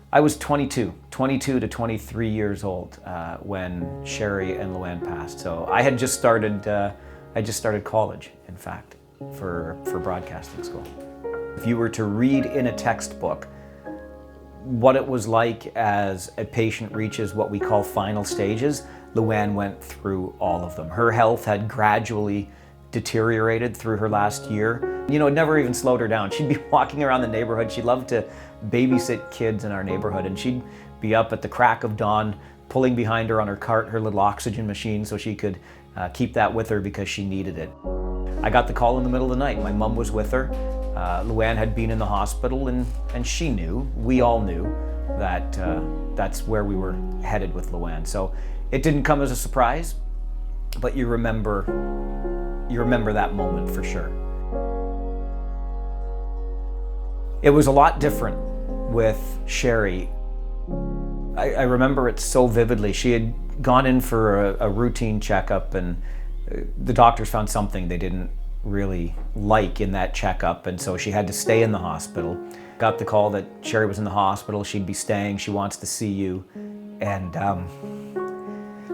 I was 22 to 23 years old when Sherry and Luann passed. So I had just started, college, in fact, for broadcasting school. If you were to read in a textbook what it was like as a patient reaches what we call final stages, Luann went through all of them. Her health had gradually deteriorated through her last year. You know, it never even slowed her down. She'd be walking around the neighborhood. She loved to babysit kids in our neighborhood, and she'd be up at the crack of dawn pulling behind her on her cart her little oxygen machine so she could keep that with her because she needed it. I got the call in the middle of the night. My mom was with her. Luann had been in the hospital, and she knew, we all knew, that that's where we were headed with Luann. So it didn't come as a surprise, but you remember that moment for sure. It was a lot different with Sherry. I remember it so vividly. She had gone in for a routine checkup, and the doctors found something they didn't really like in that checkup, and so she had to stay in the hospital. Got the call that Sherry was in the hospital, she'd be staying, she wants to see you. And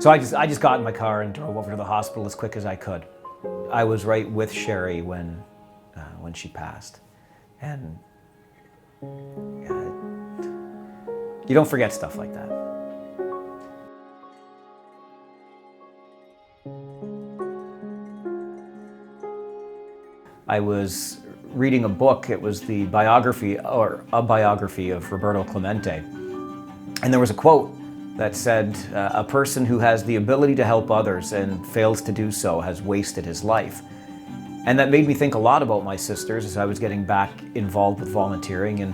so I just got in my car and drove over to the hospital as quick as I could. I was right with Sherry when she passed. And you don't forget stuff like that. I was reading a book. It was a biography of Roberto Clemente. And there was a quote that said, a person who has the ability to help others and fails to do so has wasted his life. And that made me think a lot about my sisters as I was getting back involved with volunteering. And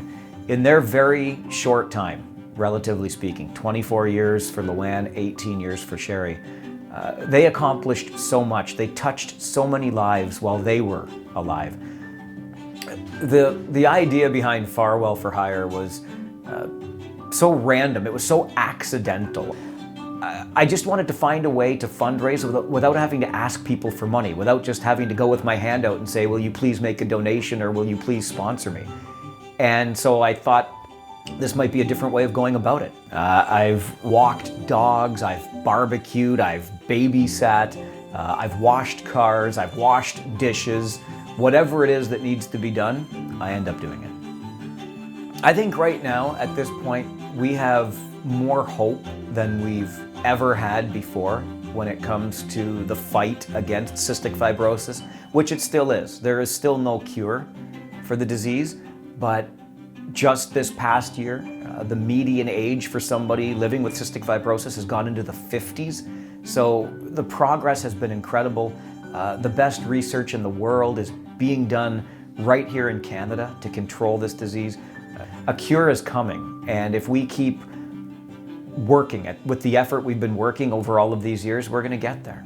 in their very short time, relatively speaking, 24 years for Luann, 18 years for Sherry, they accomplished so much. They touched so many lives while they were alive. The idea behind Farwell4Hire was so random. It was so accidental. I just wanted to find a way to fundraise without having to ask people for money, without just having to go with my hand out and say, will you please make a donation, or will you please sponsor me? And so I thought this might be a different way of going about it. I've walked dogs, I've barbecued, I've babysat, I've washed cars, I've washed dishes. Whatever it is that needs to be done, I end up doing it. I think right now, at this point, we have more hope than we've ever had before when it comes to the fight against cystic fibrosis, which it still is. There is still no cure for the disease, but just this past year, the median age for somebody living with cystic fibrosis has gone into the 50s. So the progress has been incredible. The best research in the world is being done right here in Canada to control this disease. A cure is coming, and if we keep working with the effort we've been working over all of these years, we're going to get there.